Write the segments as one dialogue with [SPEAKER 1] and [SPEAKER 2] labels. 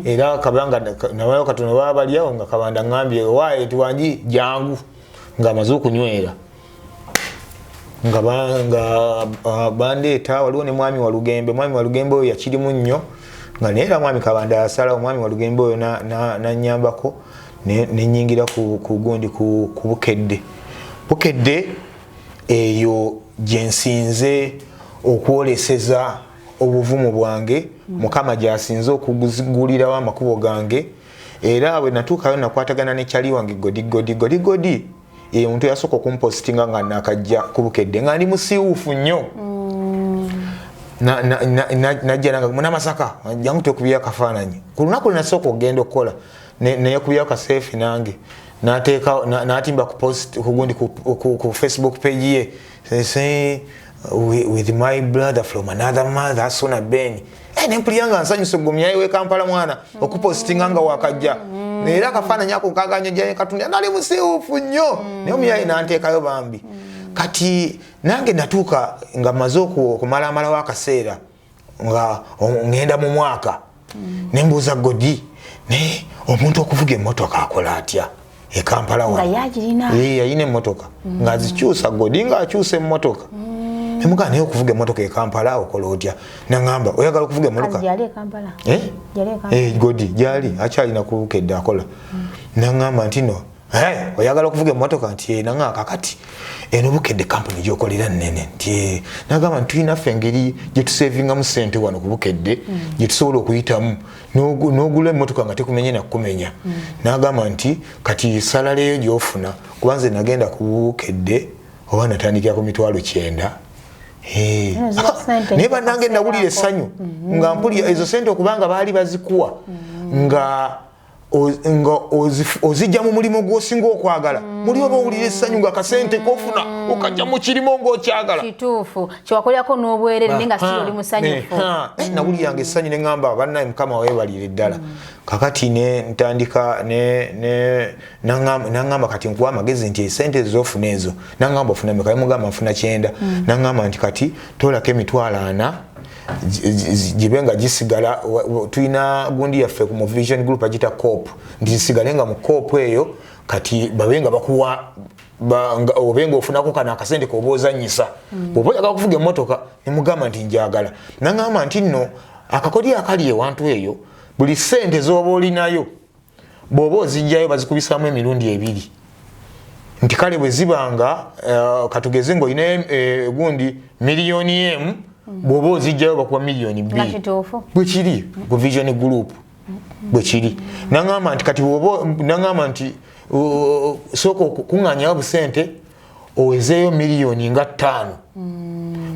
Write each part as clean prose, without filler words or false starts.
[SPEAKER 1] Era kabanga nawe katono babalyawo nga kabanda ngambye wae tuwanji jangu nga mazu kunywera nga bandeeta waliwo ne mwami Walugembe oyo yakirimu nnyo nga neera mwami kabanda asala omwami Walugembe oyo na nyambako ne nyingira ku gundi ku bukedde eyo jensinze okwoleseza obuvumu bwange mukama jasinze okugulirawo amakubo gange era bwe natuukayo nakwatagana ne kyali wange godi omuntu yasooka okumpositinga nga nakajja ku bukedde nga ndi musiiwuufu nnyo najja nanga munamasaka jangu tekubya akafaananyi ku lunaku nasooka okugenda okukola neyekubyawo kaseefi nange natimba ku post kugundi ku Facebook page ye with my brother from another mother Sona Ben nempuliyanga nsanyusa gomyaye we Kampala mwana okupostinga nga wakajja era kafaananyi ako kaganya jaye katunde nali musiiwuufu nnyo naye omuyaye nanteekayo bambi kati nange natuuka nga maze okumalamala wakaseera nga ngenda mu mwaka nembuuza Godi naye omuntu okuvuga emmotoka akola atya e Kampala wa yayina emmotoka nga zikyusa Godi nga akyusa emmotoka Emuga naye okuvuga emmotoka e Kampala okola otya nangamba oyagala okuvuga emmotoka
[SPEAKER 2] jali e Kampala
[SPEAKER 1] Godi jali akyalina ku bukedde akola nangamba nti no oyagala okuvuga emmotoka nti nanga kakati eno bukedde kampuni gyokolera nnene nti nagamba tulina ffe engeri gye tusevinga mu ssente wano ku bukedde gye tusobola okuyitamu n'ogula emmotoka nga tekumenye na kukumenya nagamba nti kati salaleyo gy'ofuna kuba nze nagenda ku bukedde oba natandikira ku 9,000 naye bannange nawulira essanyu nga mpulira ezo sente okubanga baali bazikuwa nga ozijja mu mulimu gw'osinga okwagala muli oba owulira essanyu nga kasente kofuna okajja mu kirimo ng'okyagala
[SPEAKER 2] kituufu kyewakolerako n'obwerere naye nga si oli musanyufu
[SPEAKER 1] nawuliranga essanyu ne ŋŋamba bannaye mukama weebalire ddala kakati ntandika naŋŋamba kati nkuwa amagezi nti esente zofuna ezo naŋŋamba ofuna meka mugamba nfuna 9 naŋŋamba nti kati toolako 40 jibenga jisigala tuina gundi yaffe ku Vision Group agita COP ndi jisigale nga mu COP eyo kati babenga bakuwa obenga ofunako kana akasente kobozanyisa oboya gakuvuga emmotoka nemugamba nti njagala nangamba nti nno akakodi akali ewantu eyo buli sente zoba olinayo boba ozijjayo bazikubisamu emirundi 2 nti kale bwe zibanga katugeze ng'olina gundi miliyoni emu bwoba ozijjayo bakuba miliyoni 2 bwe kiri ku Vision Group bwe kiri nangamba nti kati nangamba nti sooka okukuŋŋaanyawo busente owezeeyo miliyoni nga 5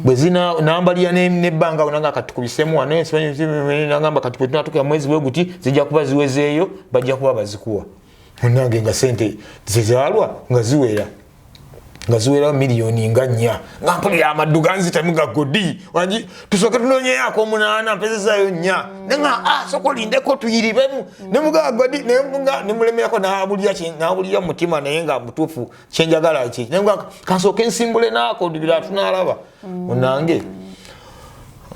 [SPEAKER 1] bwe zina nambalira nebbanga nanga katukubisemu wano nangamba kati bwe tunatuukira mwezi bwe guti zijja kuba ziwezeeyo bajja kuba bazikuwa munange nga sente zezaalwa nga ziwera miliyoni nga 4 nga mpulira amaddu ganzitamu ga Godi wangi tusooke tunoonyeeko 8 mpezezayo 4 nenga sooka olindeko tuyiribemu nemugaa Godi nemulemerako nawulira mu mutima naye nga mutuufu kyenjagala ki nemugaa kansooke nsimbule naako dubira tunalaba munange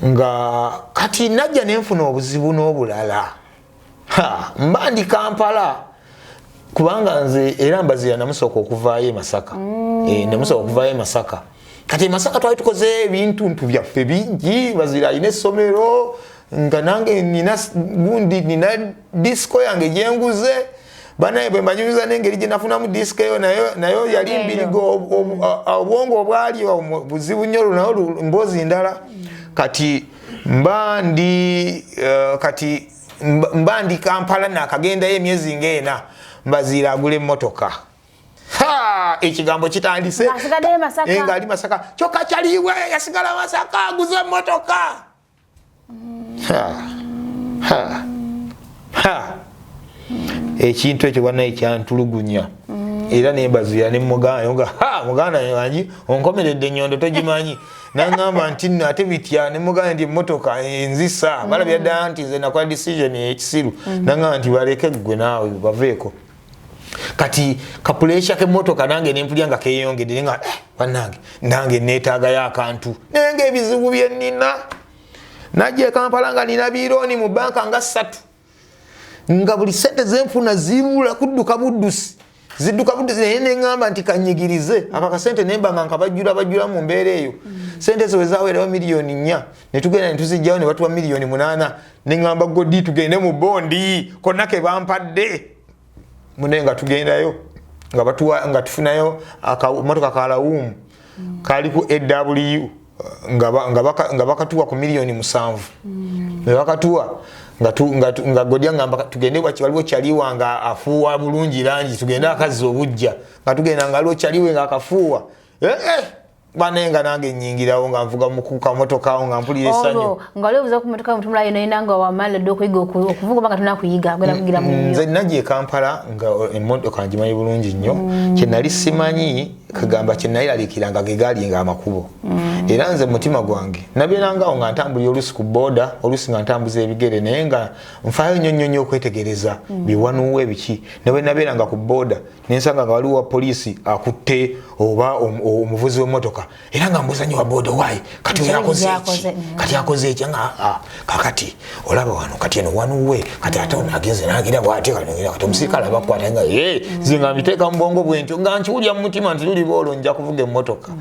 [SPEAKER 1] nga kati najja nenfuna obuzibu n'obulala mba ndi Kampala kubanga nze era mbazira namusooka okuvaayo Masaka namusooka okuvaayo Masaka kati Masaka twali tukoze ebintu byaffe bingi bazira alina essomero nga nange nina disco yange gyenguze banaye bwe mbanyumiza n'engeri gye nafunamu disco eyo nayo yali mbirigo obwongo obwali buzibu nnyo nayo mboozi ndala kati mba ndi Kampala nakagendayo emyezi ng'ena mbazira agula emmotoka ekigambo kitandise nga ali Masaka kyokka kyaliwe yasigala Masaka aguza emmotoka ekintu ekyo bwannaye kyantulugunya era nembazira muganda wangi onkomeredde ennyondo togimanyi naŋŋamba nti nno ate bitya nemuganda nti emmotoka enzisa balabira ddala nti nze nakola decision ekisiru naŋŋamba nti baleke ggwe naawe baveeko kati kapuleesha k'emmotoka nange nempulya nga keeyongedde nga bannange nange neetaagayo akantu naye ng'ebizibu bye nnina najja Kampala nga nina bironi mu banka nga 3 nga buli sente zenfuna zibula kudduka buddusi zidduka buddusi ne ngamba nti kanyigirize aka sente nemba nga nkabajjula mu mbeera eyo sente zo zawera milioni 4 ne tugenda ne tuzijjawo ne batuwa milioni 8 ne ngamba godi tugende mu bondi konna ke bampadde munenga tugendayo nga batuwa nga tufunayo akamotoka kalawumu kali ku AW nga bakatuwa ku milioni 7 ne bakatuwa nga Godya ngamba tugende waliwo kyaliwa nga afuwa bulungi langi tugende akazi obujja nga tugenda nga lo kyaliwe nga akafuwa banenga nange nyingirawo nga mvuga mukuka motoka nga mpulire sanyo
[SPEAKER 2] nga leo buza ku motoka mtumula yino inanga wa mala do kuyiga okuvuga banga tunakuyiga gwera kugira mu
[SPEAKER 1] nze naje Kampala nga emotoka njimanyi bulungi nnyo kyenali simanyi kagamba kyenali alikiranga gegali nga amakubo era nze mutima gwange nabenanga nga ntambuli olusi ku boda olusi nga ntambuza ebigere naye nga nfaayo nyonyonyo okwetegereza biwanuwe biki nawe naberanga ku boda nensanga nga waliwo polisi akutte oba omuvuzi w'emmotoka era nga mbuza nyo wa boda wayi kati yakoze iki nga kakati olaba wano kati eno wanuwe kati ate onageze nagira bwate kati omusirikale abakwata nga zinga mbiteeka mu bwongo bwentyo nga nkiwulya mu mutima nti luli boolo nja kuvuga emmotoka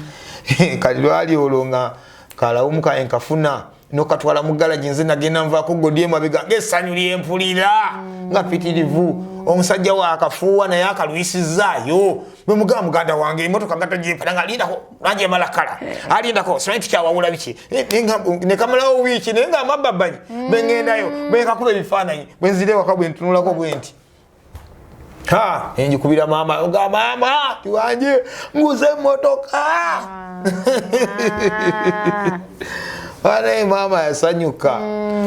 [SPEAKER 1] kati lwali olwo nga kalawumu kaye nkafuna nokatwala mu galaji nze nagenda nvaako Godya mabega ng'essanyu lyempulira nga pitirivu omusajja wa akafuuwa naye akalwisizaayo bwe mugamba muganda wange emmotoka nga tagyempala nga alindako nangi emalakala alindako simanyi tukyawawula biki ne kamalawo wiiki naye nga amabbabanyi bengendayo bekakuba ebifaananyi bwe nzire waka bwe ntunulako bwe nti enjikubira maama nga maama tiwanje nguze emmotoka wane mama yasanyuka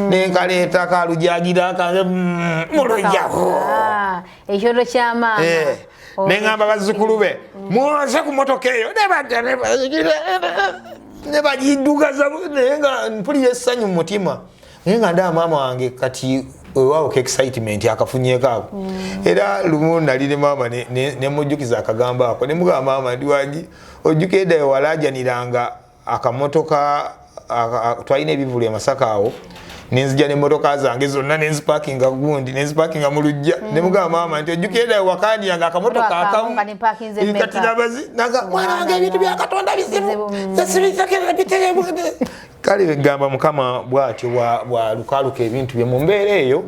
[SPEAKER 1] nenkaleeta kalujagira kange mulujjaho
[SPEAKER 2] ekyoto kyama
[SPEAKER 1] nengamba bazzukulu be muze ku motoka eyo ne bagidugaza naye nga mpulira essanyu mu mutima naye nga ndaa maama wange kati waawo ke excitement akafunyeeko ako era lumu nali ne maama ne mujjukiza akagambo ako ne mugamba maama ndiwangi ojjuke eddayo walaajaniranga akamotoka twalina ebivulu e Masaka awo nenzija n'emmotoka zange zonna nenzipakinga gundi nenzipakinga mu lujja ne mugamba maama nti ojjuke eddayo wakandiyanga akamotoka akamu kati nabazi naga mwana wange ebintu bya Katonda bizibu kale gamba Mukama bw'atyo bwa lukaluka ebintu bye mu mbeera eyo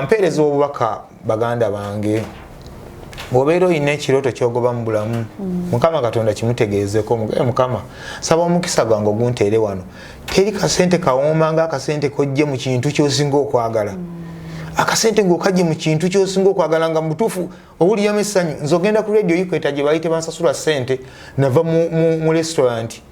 [SPEAKER 1] mpeereza obubaka baganda bange bw'obeera olina ekirooto ky'ogoba mu bulamu Mukama Katonda kimutegeezeko mugaye Mukama saba omukisa gwange ogunteere wano teri kasente kawooma nga akasente kojje mu kintu ky'osinga okwagala akasente ng'okajje mu kintu ky'osinga okwagala nga mutuufu owuliramu essanyu nze ogenda ku radio Ikweta gye baali tebansasula ssente nava mu restaurant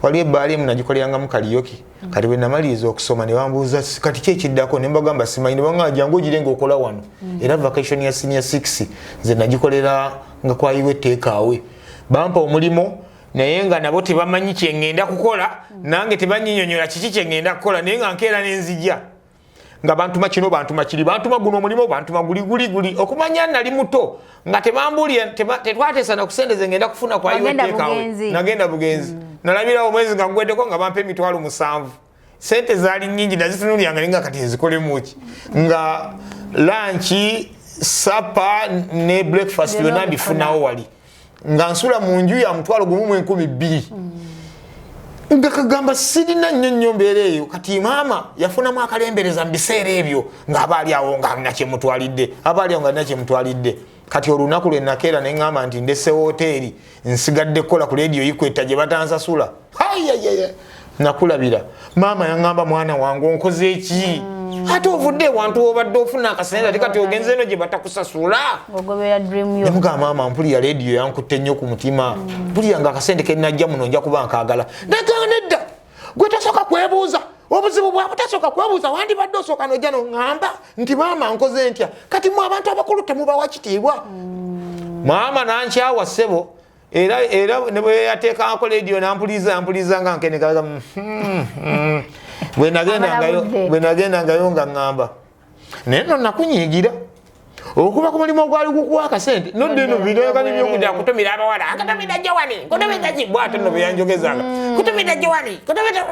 [SPEAKER 1] waliwo ebbaali emu nagikolerangamu kaliyoki kati bwe namaliriza okusoma ne bambuuza kati ki ekiddako ne mbagamba simanyi ne bagamba jangu ogire ng'okola wano era vacation ya senior 6 nze nagikolera nga kwayiwa etteekaawe bampa omulimo naye nga nabo tebamanyi kye ngenda kukola nange tebanyinyonyola kiki kye ngenda kukola naye nga nkeera n'enzija nga bantuma kino bantuma kiri bantuma guno omulimo bantuma guli okumanya nali muto nga tebambuulira tetwateesana kusendeze ngenda kufuna kwayiwa etteekaawe nagenda bugenzi nalabira omwezi nga ngweddeko nga bampa emitwalo 7 sente zaali nnyingi nazitunulyanga naye nga kati ezikolemuki nga lanchi sapa ne breakfast byonna mbifunawo wali nga nsula mu nju ya mutwalo gumu mu 12,000 nga kagamba sirina nnyo mbeera eyo kati maama yafunamu akalembereza mu biseera ebyo ng'abaali awo nga alina kyemutwalidde kati olunaku lwe nakeera ne ŋŋamba nti ndese woteeri nsigadde kukola ku radio Ikweta gye batansasula nakulabira maama yaŋŋamba mwana wange onkoze eki ate ovudde wantu obadde ofuna akasente ate kati ogenze eno gye batakusasula nemugamba maama mpulira radio yankutte nnyo ku mutima mpulira nga akasente kenajja muno nja kuba nkaagala nagamba nedda gwe tasooka kwebuuza obuzibu bwabwe tasooka kwebuuza wandibadde osooka nojja noŋŋamba nti maama nkoze ntya kati mu abantu abakulu temubawa kitiibwa maama nankyawa ssebo era ne bwe yateekangako radio nampuliriza nga nkenekaga bwe nagendangayo nga ŋŋamba naye no nakunyiigira okuba ku mulimu gwali gukuwa kasente nodde no bideka ni byokuja kutumira abawala akatumira jawani kutumira jibwato no byanjogezanga kutumira jawani kutumira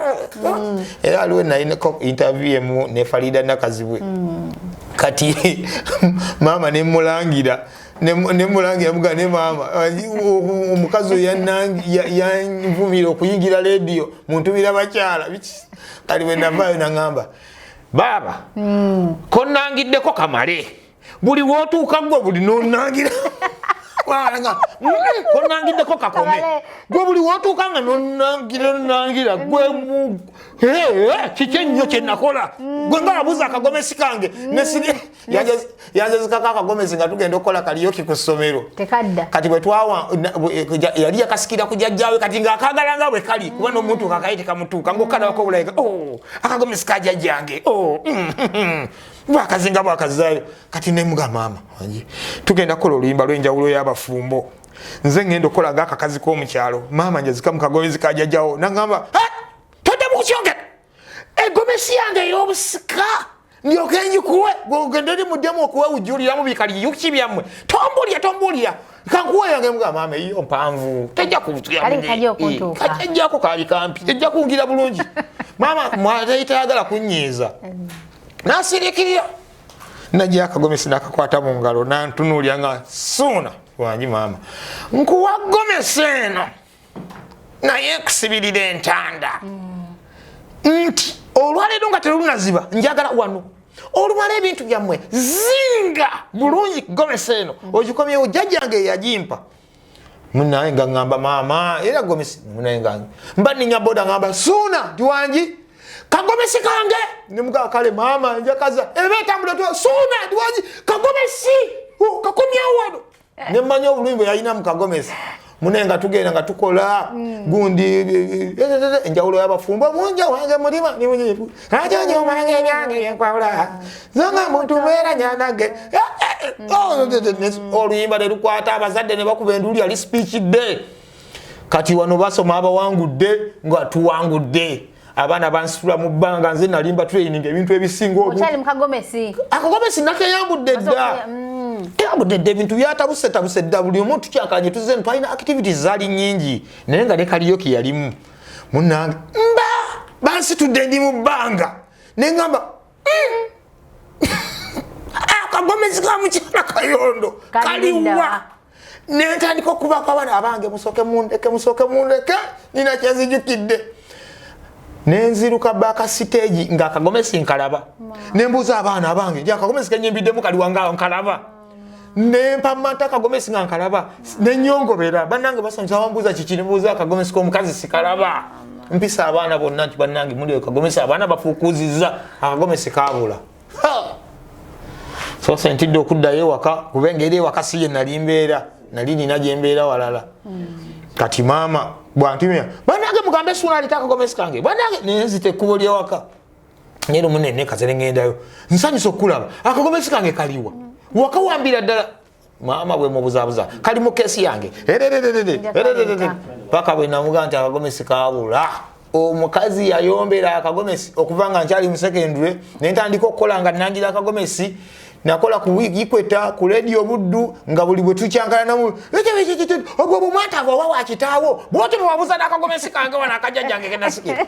[SPEAKER 1] era aliwe naine interview mu ne Farida Nakazibwe kati mama ne mulangira muga ne mama omukazi yanvumira okuyingira radio muntumira bakyala kali we navayo nangamba baba konangiddeko kamale buli wotuuka gwe buli nonangira wanga konangiddeko kakome gwe buli wotuuka nga nonangira gwe mu kikennyo kye nakola gwe nga wabuza akagomesi kange yanjazika akagomesi nga tugenda okukola kaliyoki ku ssomero kati bwe twawa yali yakasikira ku jjajjaawe kati ng'akagala nga bwe kali kuba n'omuntu kakaye tekamutuuka ng'okkalawako bulayiga akagomesi ka jjajjange bwakazinga bwakazaayo kati nemuga maama tugenda kukola oluyimba lw'enjawulo y'abafumbo nze ngenda okolaga akakazi k'omukyalo maama njazika mu kagomesi ka jjajjaawo nagamba todde mu kukyogera egomesi yange ey'obusika ndyoke njikuwe gwogende eri muddemu okuwe wujjuliramu bikali yuki byammwe tombulya kankuwe yange muga maama eyo mpanvu tejja kujjako kaali kampi ejja kungira bulungi maama mwatayitayagala kunnyiiza nasirikirira najja akagomesi nakakwata mu ngalo nantunuulya nga suuna wangi maama nkuwa gomesi eno naye nkusibirira entanda nti olwaleero nga terunaziba njagala wano olumala ebintu byammwe zinga bulungi gomesi eno ogikomyewo jjajjange eyagimpa munaye nga ngamba maama era gomesi munaye nga mba ninya boda ngamba suuna tiwangi kagomesi kange nemugaa kale maama njakaza eba etambula suuna tiwangi kagomesi kakomyawo wano nemmanya obulumi bwe yalina mu kagomesi munaye nga tugenda nga tukola gundi enjawulo y'abafumbo munja wange mulima nimunyifu ajonyomange ebyange byenkwawula zonga muntu beera nyanage oluyimba ne lukwata abazadde ne bakuba enduuli yali speech day kati wano basoma abawangudde nga tuwangudde abaana bansitula mu bbanga nze nalimba training ebintu ebisinga
[SPEAKER 2] okyali mu kagomesi
[SPEAKER 1] akagomesi nakeyambudde dda teyambudde ebintu byatabuse dda buli omu tukyakalanye tuze twalina activities zaali nnyingi naye nga ne kaliyoki yalimu munnange bansitudde ndi mu bbanga neŋŋamba akagomesi ka mukyala Kayondo kaliwa nentandika okubako abaana abange musooke mundeke nina kyenzijukidde nenziruka baka stage nga akagomesi nkalaba nembuza abaana abange nja akagomesi kenyimbiddemu kaliwa nga nkalaba nempa mata akagomesi nga nkalaba nenyongobera bannange basanyusa bambuuza kiki nembuuza akagomesi k'omukazi sikalaba mpisa abaana bonna nti bannange muli akagomesi abaana bafuukuuzizza akagomesi kaabula so sentidde okuddayo ewaka kuba engeri ewaka si ye nali mbeera nali nina gye mbeera walala kati maama bwantumya bannange mugambe suuna alita akagomesi kange bannange nenzita ekkubo lyewaka nero munene kazere ngendayo nsanyusa okulaba akagomesi kange kaliwa wakawambira ddala maama bwe mubuzaabuza kali mu keesi yange paka bwe namuga nti akagomesi kabula omukazi yayombera akagomesi okuva nga nkyali mu secondary nentandika okukola nga nangira akagomesi nakola ku Ikweta ku radio Buddu nga buli bwe tukyankala namu ogwo bumwata abo wawa kitaawo bwote mubabuza nakagomesi kange wana akajjajjange kenasikira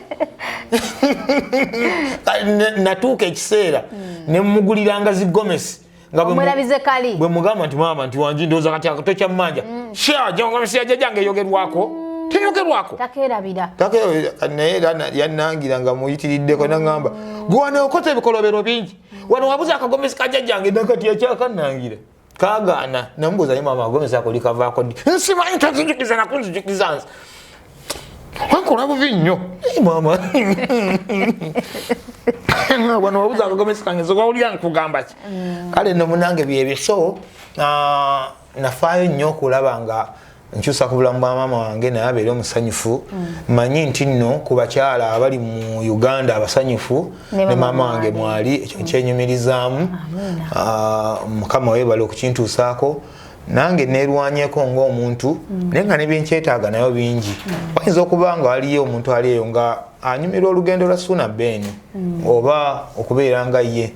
[SPEAKER 1] natuuka ekiseera ne muguliranga zigomesi nga bwe mugamba nti maama nti wanji ndowooza kati tokyamanja sha jangomesi yajjajjange eyogerwako teyogerwako
[SPEAKER 2] takerabira
[SPEAKER 1] naye yannangira nga muyitiriddeko nangamba gwe wano okoze ebikolobero bingi wano wabuza akagomesi kajjajjange nakati yakyakannangira kagaana namubuuza naye maama akagomesi ako likavaako ddi nsimanyi tazinjukiza nakunzijukiza nze wankola bubi nnyo maama wano wabuza akagomesi kange zewawulira nkugamba ki kale nno munange byebyo so nafaayo nnyo okulaba nga nkyusa ku bulamu bwa maama wange naye abeere omusanyufu manyi nti nno ku bakyala abali mu Uganda abasanyufu ne maama wange mwali ekyo nkyenyumirizaamu mukama weebale okukintuusaako nange neerwanyeko ng'omuntu naye nga nebyenkyetaaga nayo bingi wayinza okuba nga waliyo omuntu ali eyo nga anyumira olugendo lwa Ssuuna Ben oba okubeera nga ye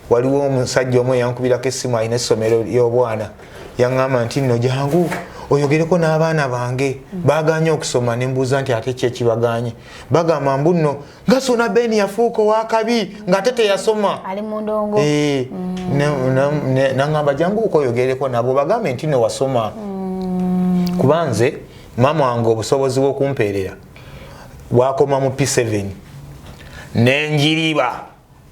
[SPEAKER 1] waliwo omusajja omwe yankubirako essimu alina essomero y'obwana yaŋŋamba nti nno jangu oyogereko n'abaana bange baganye okusoma ne mbuuza nti ate ki ekibaganye bagamba mbu nno nga Sona Ben yafuuka owakabi ng'ate teyasoma
[SPEAKER 2] ali mu ndongo
[SPEAKER 1] naŋŋamba jangu oyogereko nabo bagambe nti nno wasoma kuba nze maama wange obusobozi bw'okumpeerera bwakoma mu P7 nenjiriba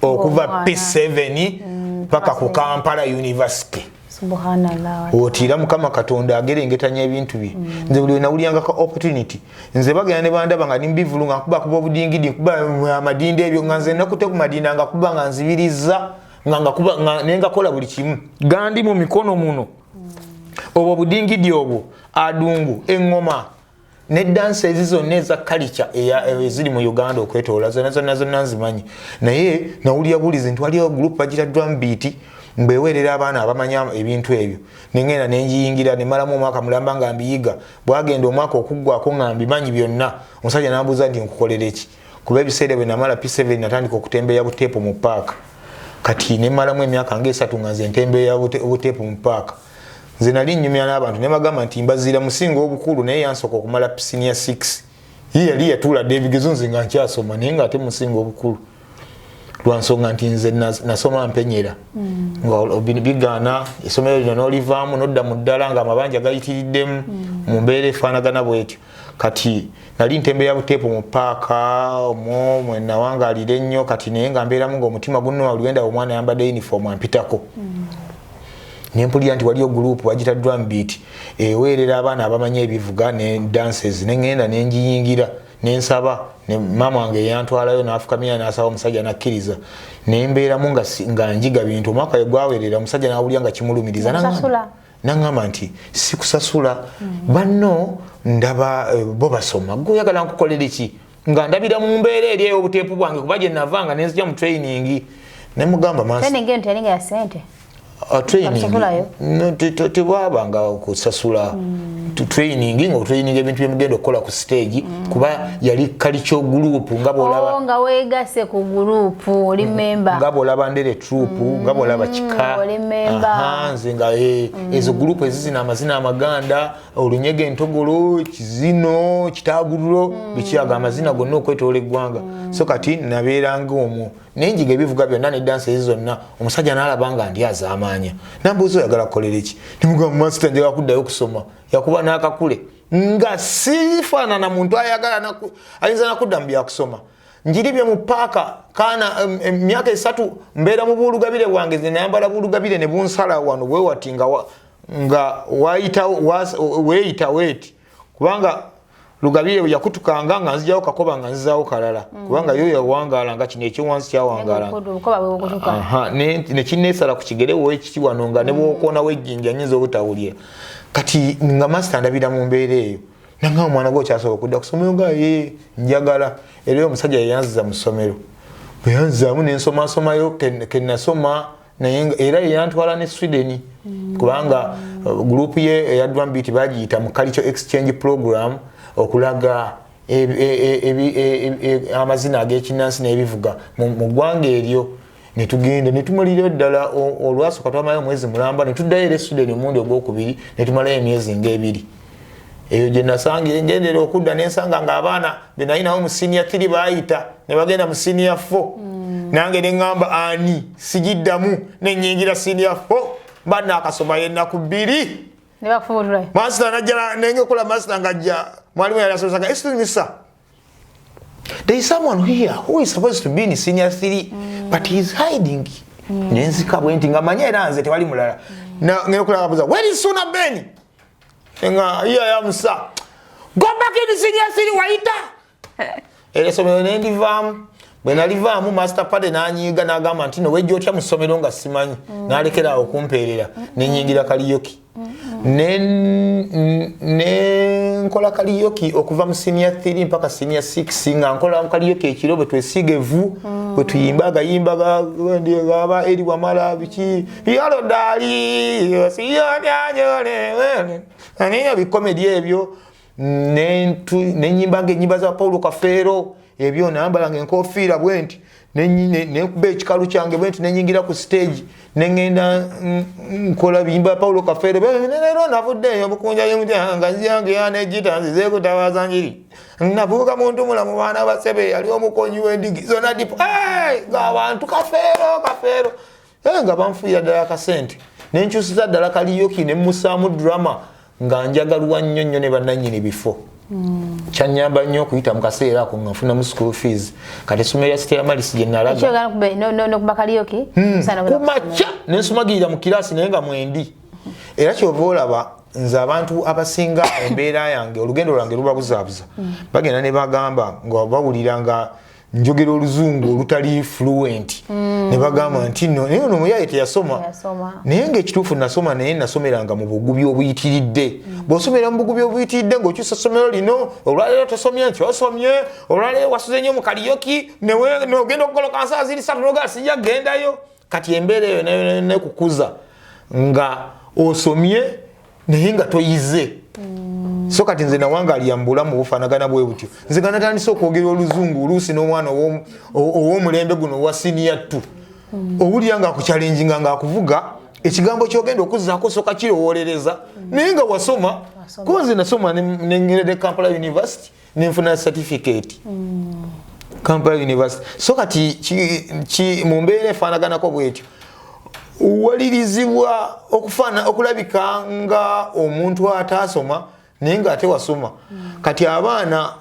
[SPEAKER 1] okuva P7 paka ku Kampala University.
[SPEAKER 2] Subhanallah.
[SPEAKER 1] Otira Mukama Katonda agerengetanya ebintu bye. Nze buli nawuliyanga ka opportunity. Nze bagenda ne bandaba nga nimbivulunga kuba obudingidi kuba amadinde ebyo nga nze nakute ku madinda nga kuba nga nzibiriza nga kuba nenga kola buli kimu. Gandi mu mikono muno. Obwo budingidi obwo adungu engoma ne dance ezizo neza culture eziri mu Uganda okwetola zonna nzimanyi naye nawulya bulizi nti waliyo group bagira drum beat mbewerera abaana abamanya ebintu ebyo nengenda nenjiyingira ne malamu omwaka mulamba nga mbiyiga bwagenda omwaka okuggwako nga mbimanyi byonna omusajja n'ambuuza nti nkukolera eki kuba ebiseera bwe namala P7 natandika okutembeeya buteepu mu paaka kati ne malamu emyaka ng'esatu nga nze ntembeeya buteepu mu paaka nze nali nnyumya n'abantu ne bagamba nti mbazira musinga obukulu naye yansooka okumala senior 6 ye yali yatuuladde ebigezo nze nga nkyasoma naye nga ate musinga obukulu lwansonga nti nze nasoma mpenyera nga bigaana essomero lino n'olivaamu nodda mu ddala nga amabanja gayitiriddemu mu mbeera efaanagana bwetyo kati nali ntembeeya buteepu mu paaka omwo mwe nawangaalira ennyo kati naye nga mbeeramu ng'omutima gunnuma buli wenda omwana ayambadde uniform ampitako nempulira nti waliyo group bagita drum beat eweerera abaana abamanya ebivuga ne dances nengenda nenjiyingira nensaba ne mama wange yantwalayo n'afukamira n'asaba omusajja nakkiriza nembeeramu nga njiga bintu omwaka gwaweerera omusajja n'awulira nga kimulumiriza naŋŋamba nti sikusasula banno ndaba bo basoma gwe oyagala nkukolera ki nga ndabira mu mbeera eri ey'obuteepu bwange kuba gye navanga nenzija mu training nemugamba tebwabanga kusasula training nga training ebintu byemugenda okukola ku stage kuba yali kalicho group nga bolaba
[SPEAKER 2] nga wegase ku group oli member
[SPEAKER 1] nga bolaba ndere troop nga bolaba kika
[SPEAKER 2] oli member
[SPEAKER 1] nze nga ezo group ezizina amazina amaganda olunyege ntogolo kizino kitagurulo bikiyaga amazina gonna okwetola eggwanga so kati nabeeranga omwo nenjiga ebivuga byonna ne dance ezo zonna omusajja n'alabanga ndi azaamanya nambuuza oyagala kukolera eki nimugamba master njagala kuddayo kusoma yakuba n'akakule nga sifaanana muntu ayinza nakudda mu byakusoma njiribye mu paaka kaana emyaka 3 mbeera mu buulugabire bwange ze nayambala buulugabire ne bunsala wano bwewati nga weeyita weeti kubanga lugabire yakutukanga nga nzijawo kakoba nga nzizaawo kalala kubanga yo yawangaala nga kino ekyowansi kyawangaala ne kinneesala ku kigere weekiki wano nga ne bwokoona wejjinja nyinza obutawulira kati nga masita ndabira mu mbeera eyo nanga omwana gwe okyasobola okudda ku ssomero nga ye njagala era omusajja yeyanziza mu ssomero bwe yanzizaamu nensomasomayo kenasoma naye era yeyantwala ne Sweden kubanga gurupu ye eya drum beat bagiyita mu cultural exchange program okulaga amazina ag'ekinnansi n'ebivuga mu ggwanga eryo ne tugenda ne tumalira ddala olwasooka twamalayo omwezi mulamba ne tuddayo eri Sweden omundi ogwokubiri ne tumalayo emyezi ng'ebiri eyo gye nasangira ngendera okudda nensanga ng'abaana be nalinawo mu senior 3 baayita ne bagenda mu senior 4 nange ne ŋŋamba ani sigiddamu nenyingira senior 4 mba naakasoma yennaku 2 master najja nengekola master ngajja mwalimu yali asomesanga excuse me sir there is someone here who is supposed to be in senior 3 but he is hiding nenzika bwenti nga manya era nze tewali mulala ngekola kabuza where is Sona Ben nga here I am sir go back in senior 3 waita era somero nendivaamu bwe nalivaamu master pade nanyiga n'agamba nti no wejja otya mu ssomero nga simanyi n'alekera awo okumpeerera nenyingira kaliyoki nkola kaliyoki okuva mu senior 3 mpaka senior 6 nga nkola kaliyoki ekiro bwe twesiiga evvu bwe tuyimba agayimba gaba eri wamala biki yalo dali siyonyanyole aniyo bikomedi ebyo nenyimba ng'ennyimba za Paulo Kafeero ebyo nambalanga enkofiira bwenti nekuba ekikalu kyange bwenti nenyingira ku stage nengenda nkola biyimba Paulo Kafere lero navuddeyo bukunja y'emutanga yange yanejita nzize kutabaza njiri navuga muntu mulamu baana basebe yali omukonyi w'endigi zona dipo ng'abantu Kafero nga banfuya ddala kasente nenkyusiza ddala kaliyoki ne musaamu drama nga njagalwa nnyo ne bannannyini bifo kyanyamba nnyo okuyita mu kaseera ako nga nfuna mu school fees kati essomero lya Stella Maris gye nalaga kumakya nensumagirira mu kiraasi naye nga mwendi era kyova olaba nze abantu abasinga embeera yange olugendo lwange lubabuzaabuza bagenda ne bagamba nga bawulira nga njogera oluzungu olutali fluent ne bagamba nti naye ono muyaye teyasoma naye ng'ekituufu nasoma naye nasomeranga mu bugubi obuyitiridde bw'osomera mu bugubi obuyitiridde ng'okyusa essomero lino olwaleero tosomye nti osomye olwaleero wasuze nnyo mu kaliyoki n'ogenda okugoloka nsala ziri 3 nogaa sijja gendayo kati embeera eyo nekukuza nga osomye naye nga toyize so kati nze nawangaaliya mu bulamu bufaanagana bwe butyo nze nga natandise okwogera oluzungu oluusi n'omwana ow'omulembe guno owa siniya 2 owulira ng'akukyalenjinga ng'akuvuga ekigambo kyogenda okuzzaako soka kirowolereza naye nga wasoma kuba nze nasoma nengerede Kampala University nenfuna certificate Kampala University so kati mu mbeera efaanaganako bwetyo walirizibwa okulabika nga omuntu ataasoma naye ng'ate wasoma kati abaana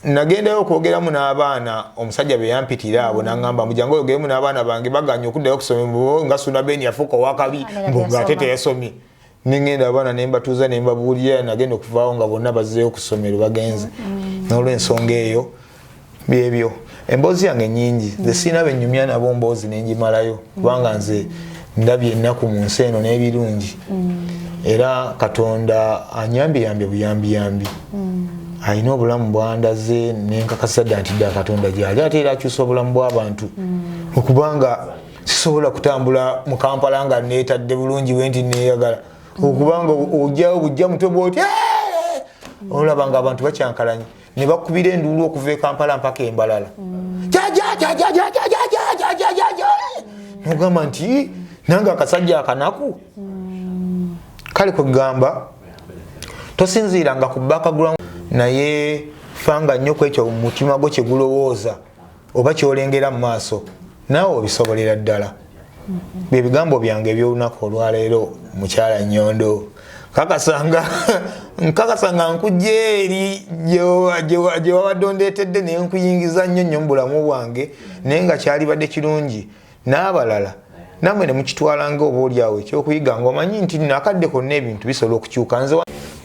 [SPEAKER 1] nagendayo okwogeramu n'abaana omusajja be yampitira abo n'aŋŋamba mujangu oyogeremu n'abaana bange baganya okuddayo okusoma nga Suna Ben yafuuka owakabi ng'ate teyasomye nengenda abaana ne mbatuuza ne mbabuulira nagenda okuvaawo nga bonna bazzeeyo ku ssomero bagenze n'olw'ensonga eyo byebyo emboozi yange nnyingi nze siina bennyumya nabo mboozi nenjimalayo kubanga nze ndabye ennaku mu nsi eno n'ebirungi era Katonda anyambiyambye buyambiyambi alina obulamu bwandaze nenkakasa dda nti ddala Katonda gyali ate era akyusa obulamu bw'abantu okubanga sisobola kutambula mu Kampala nga neetadde bulungi wenti neeyagala okubanga ojjawo bujja mutwe bwoti olaba nga abantu bakyankalanye ne bakubira enduulu okuva e Kampala mpaka e Mbalala nogamba nti nange akasajja akanaku kale kugamba tosinziiranga ku background naye fanga nnyo ku ekyo mutima gwo kyegulowooza oba kyolengera mu maaso naawe obisobolera ddala bye bigambo byange ebyolunaku olwaleero mukyala Nyondo nkakasanga nkujja eri gye wabadde ondeetedde naye nkuyingiza nnyo mu bulamu bwange naye nga kyalibadde kirungi n'abalala namwe ne mukitwalanga oba oliawo ekyokuyiga ng'omanyi nti nakadde konna ebintu bisobola okukyuka nze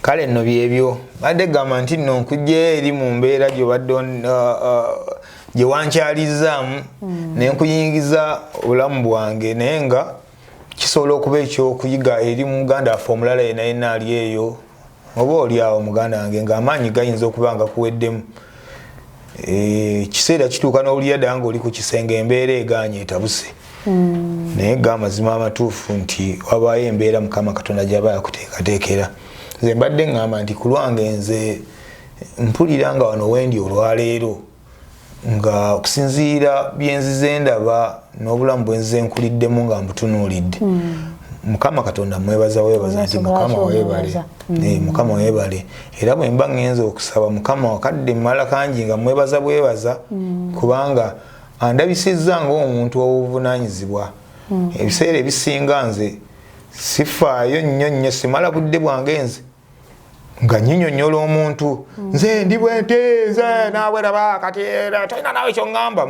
[SPEAKER 1] kale nno byebyo badde gamba nti nno nkujja eri mu mbeera gye wankyalizaamu naye nkuyingiza obulamu bwange naye nga kisobola okuba ekyokuyiga eri muganda waffe omulala yenna ali eyo oba oliawo muganda wange ng'amaanyi gayinza okuba nga kuweddemu kiseera kituuka n'owulira ddala ng'oli ku kisenge embeera egaanye etabuse naye gamazima amatuufu nti wabaayo embeera Mukama Katonda gy'aba yakuteekateekera nze mbadde ŋŋamba nti ku lwange nze mpulira nga wano wendi olwaleero nga okusinziira byenzize ndaba n'obulamu bwenzize nkuliddemu nga mbutunuulidde Mukama Katonda mwebaza nti Mukama weebale Mukama weebale era bwe mba ŋŋenze okusaba Mukama wakadde mmala kangi nga mwebaza bwebaza kubanga andabisizza ng'omuntu ow'obuvunaanyizibwa ebiseera ebisinga nze sifaayo nnyo simala budde bwange nze nga nyinyonnyola omuntu nze ndi bwente nze naawe raba kati tolina naawe ky'oŋŋamba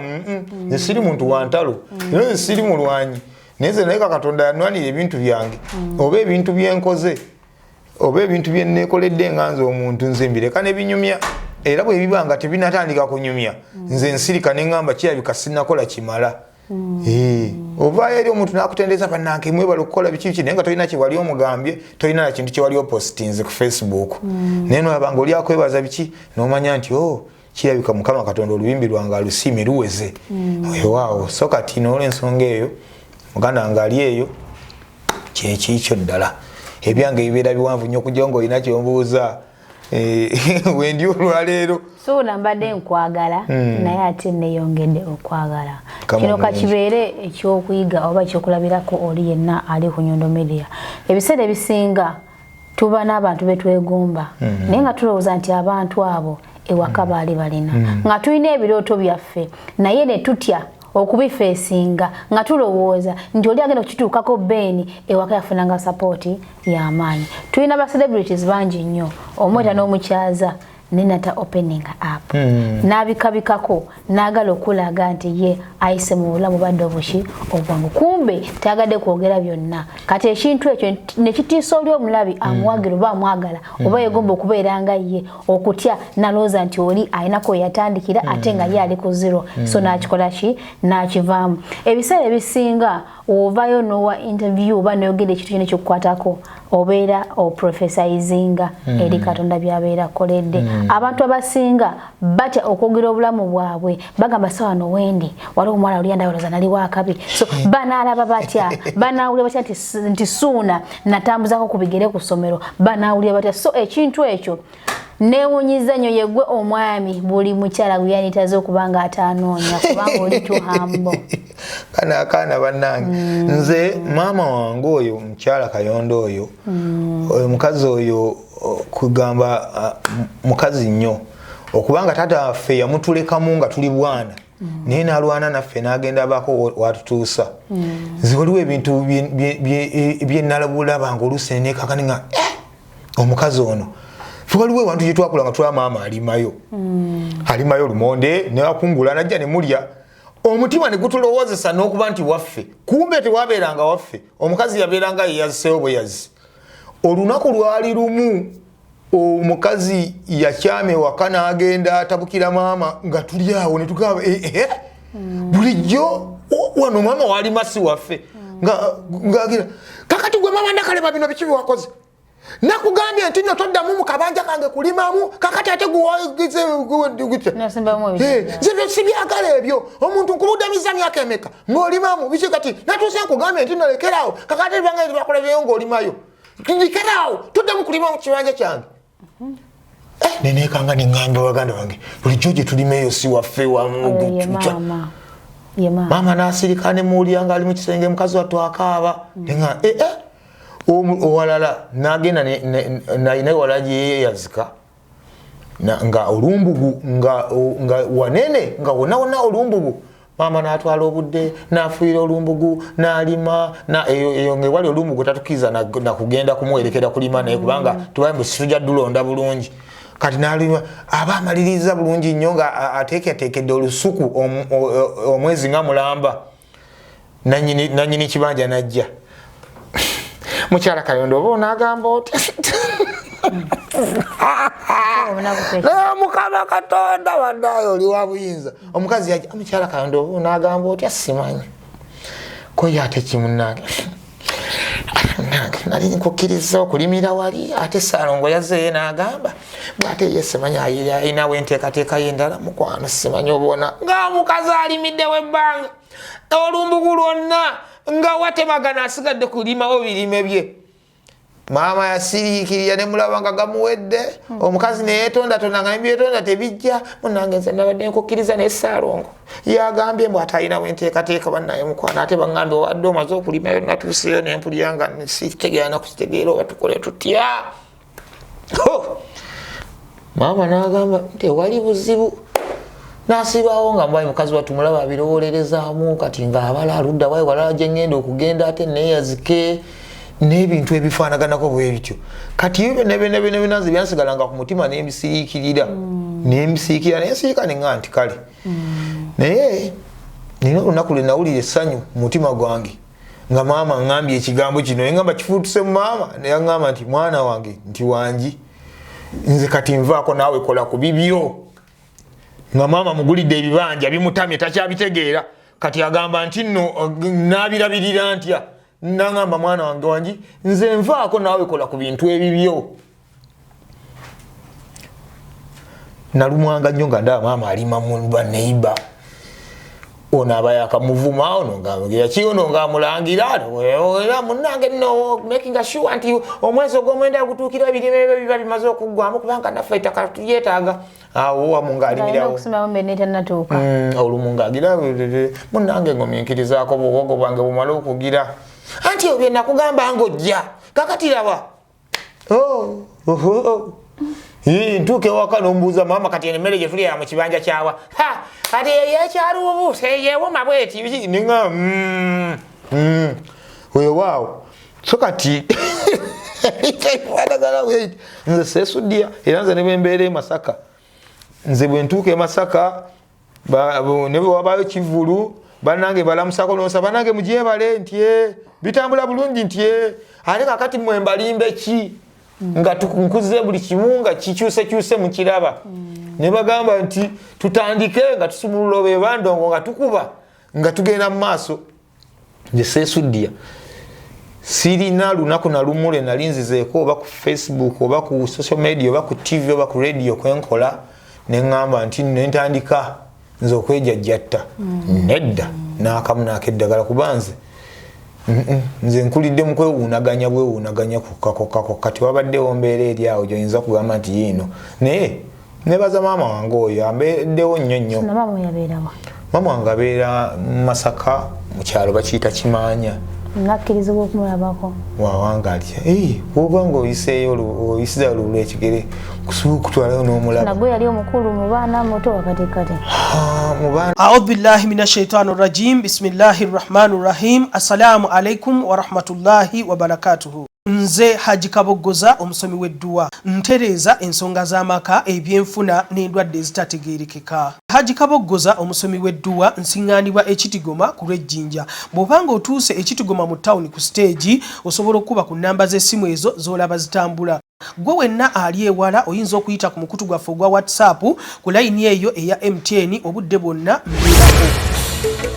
[SPEAKER 1] nze siri muntu wa ntalo era nze siri mulwanyi naye nze naye Katonda yanwanira ebintu byange oba ebintu byenkoze oba ebintu bye neekoledde nga nze omuntu nze mbireka ne binyumya era bwe biba nga tebinatandika kunyumya nze nsirika ne ŋŋamba kirabika sinnakola kimala ovaayo eri omuntu n'akutendeeza bannange mwebala okukola biki naye nga tolina kyewali omugambye tolina na kintu kyewali opositinze ku Facebook naye nolaba nga oli akwebaza biki n'omanya nti kirabika Mukama Katonda olubimbi lwange alusiime luweze ewaawo so kati n'olw'ensonga eyo muganda wange ali eyo kyekikyo ddala ebyange bibeera biwanvu nnyo okujja ng'olina kyombuuza wendi olwaleero
[SPEAKER 2] so nambadde nkwagala naye ate neyongedde okwagala kino kakibeere ekyokuyiga oba ekyokulabirako oli yenna ali ku Nyundo Media. Ebiseera ebisinga tuba n'abantu betwegomba naye nga tulowooza nti abantu abo ewaka baali balina nga tulina ebirooto byaffe naye ne tutya okubifeesinga nga tulowooza nti oli agenda okituukako beeni ewaka yafunanga sapooti y'amaanyi. Tulina ba celebrities bangi nnyo omweta n'omukyaza nenata opening up nabikabikako nagala okulaga nti ye ayise mu bulamu badde obushi obwangu kumbe tagadde kwogera byonna kati ekintu ekyo nekitiisa oli omulabi amuwagira oba amwagala oba yegomba okubeera nga ye okutya nalooza nti oli ayinako yatandikira ate nga ye ali ku zero so nakikola ki nakivaamu. Ebiseera ebisinga ovayo nowa interview oba noyogera ekintu kyonna ekyokukwatako obeera oprofesaizinga eri Katonda byabeera koledde. Abantu abasinga batya okwogera obulamu bwabwe bagamba sawa no wendi waliwo omwala oli andawoloza nali wakabi so banaalaba batya banaawulira batya nti suuna natambuzako ku bigere ku ssomero banaawulira batya so ekintu ekyo neewunyiza nnyo yegwe omwami buli mukyala gweyanitaze okubanga atanoonya kubanga oli tuhambo
[SPEAKER 1] kana bannange nze maama wange oyo mukyala Kayondo oyo omukazi oyo kugamba mukazi nnyo okubanga taata waffe yamutulekamu nga tuli bwana naye nalwana naffe n'agenda bako watutuusa nze waliwo ebintu bye nalabulabanga oluusi nekakani nga omukazi ono waliwo ewantu gye twakula nga tula maama alimayo lumonde newakungula najja ne mulya omutima ne gutulowoozesa n'okuba nti waffe kumbe tewabeeranga waffe omukazi yabeeranga yeyaziseyo bweyazi. Olunaku lwali lumu omukazi yakyama ewaka n'agenda atabukira maama nga tuli awo ne tugamba bulijjo wano maama wali masi waffe ng'agira kakati gwe maama ndakaleba bino biki biwakoze nakugambye nti nno toddamu mu kabanja kange kulimamu kakati ate nze sibyagala ebyo omuntu nkubudamiza myaka emeka ng'olimamu biki kati natuuse nkugambye nti nolekerawo kakati banga ebyakulabyeyo ng'olimayo ndikerawo toddamu kulima mu kibanja kyange nenekanga neŋŋamba baganda bange bulijjo gye tulimeeyo si waffe maama n'asirika ne muwulira nga ali mu kisenge mukazi wattu akaaba neŋa owalala n'agenda naye wala gye yeeyazika nga olumbugu nga wanene nga wonna olumbugu maama n'atwala obudde n'afuuyira olumbugu n'alima eyo ngewali olumbugu tatukiriza nakugenda kumuwerekera kulima naye kubanga tubaye mbu situja dulonda bulungi kati n'alima aba amaliriza bulungi nnyo nga ateeketeekedde olusuku omwezi nga mulamba nanyini kibanja najja mukyala Kayondo oba onaagamba otya mukama Katonda waddayo oli wa buyinza omukazi yajja mukyala Kayondo oba onaagamba otya simanyi koye ate kimunange nali nkukkiriza okulimira wali ate Saalongo yazzeeyo n'agamba bw'ate ye simanyi ayinawo enteekateeka y'endala mukwano simanyi obona nga mukazi alimiddewo ebbanga olumbugu lwonna nga watemagana asigadde kulimawo birime bye. Maama yasiriikirira ne mulaba nga gamuwedde omukazi neyeetondatonda nga nebyetonda tebijja munange nze nabadde nkukkiriza naye Saalongo yagambye mbu atalinawo enteekateeka bannaye mukwano ate baŋŋambye obadde omaze okulimayo natuuseyo nempulira nga sitegeera nakukitegeera oba tukole tutya. Maama n'agamba nti wali buzibu n'asibaawo nga mbaye mukazi wattu mulaba abirowolerezaamu kati ng'abala aludda wayi walala gye ŋŋenda okugenda ate neeyazike n'ebintu ebifaanaganako bwe bityo kati ebyo nebinazi byansigalanga ku mutima n'embisiriikirira n'embisiikira neŋŋa nti kale naye nina olunaku lwe nawulira essanyu mu mutima gwange nga maama ŋŋambye ekigambo kino eŋŋamba kifuutuse mu maama naye aŋŋamba nti mwana wange nti wangi nze kati nvaako naawe kola ku bibyo nga maama mugulidde ebibanja bimutamye takyabitegeera kati agamba nti nno naabirabirira ntya nangamba mwana wange wangi nze nvaako naawe kola ku bintu ebibyo. Nalumwanga nnyo nga ndaba maama alima mu baneiba ona abayaka muvuma ono nga kiyono nga mulangira era munange no making sure anti omwezo gw'omwenda gutuukira ebirime biba bimaze okuggwamu kubanga naffe ettaka tulyetaaga awo wamunga alimirawo olumunga agira munange ngominkirizaako buwogo bwange bumale okugira anti obye nakugamba ng'ojja kakatiraba ntuuke waka n'ombuuza mama kati emmere gye tulya mu kibanja kyawa kati yekyaliwo yeewoma bweti ninga weewaawo so kati nze Seesudya era nze ne bembeera e Masaka nze bwe ntuuka e Masaka ne bwe wabaayo Kivulu bannange balamusako n'osa bannange mugyebale nti bitambula bulungi nti ate kakati mmwe mbalimbe ki nga tukunkuze buli kimu nga kikyuse mu kiraba ne bagamba nti tutandike nga tusumulula be bandongo nga tukuba nga tugenda mu maaso nze Seesudya sirina lunaku na lumule nali nzizeeko oba ku Facebook oba ku social media oba ku TV oba ku radio kwenkola ne ngamba nti nentandika nze okwejajjatta nedda n'akamu n'akeddagala kubanze nze nkulidde mu kwewuunaganya bwewuunaganya kokka kati wabaddewo mbeera eri awo gyoyinza kugamba nti yiino naye nebaza maama wange oyo ambeereddewo nnyo maama wange abeera Masaka mu kyalo bakiyita Kimaanya
[SPEAKER 2] nakkirizibwa okumulabako
[SPEAKER 1] wawangalya wobanga oyisiza olulwa ekigere kutwalayo n'omulaba
[SPEAKER 2] nagwe yali omukulu mu baana muto wakatikati
[SPEAKER 3] audhu billahi minashaitani rajim bismillahi rrahmani rrahim assalamu alaikum warahmatullahi wabarakatuhu nze Haji Kaboggoza omusomi w'edduwa ntereeza ensonga z'amaka ebyenfuna n'endwadde ezitategeerekeka. Haji Kaboggoza omusomi w'edduwa nsiŋŋaanibwa Ekitigoma ku Lwejjinja. Bw'obanga otuuse Ekitigoma mu ttawuni ku siteegi osobola okuba ku nnamba z'essimu ezo z'olaba zitambula. Gwe wenna ali ewala oyinza okuyita ku mukutu gwaffe ogwa WhatsApp ku layini eyo eya MTN obudde bwonna mbeerako.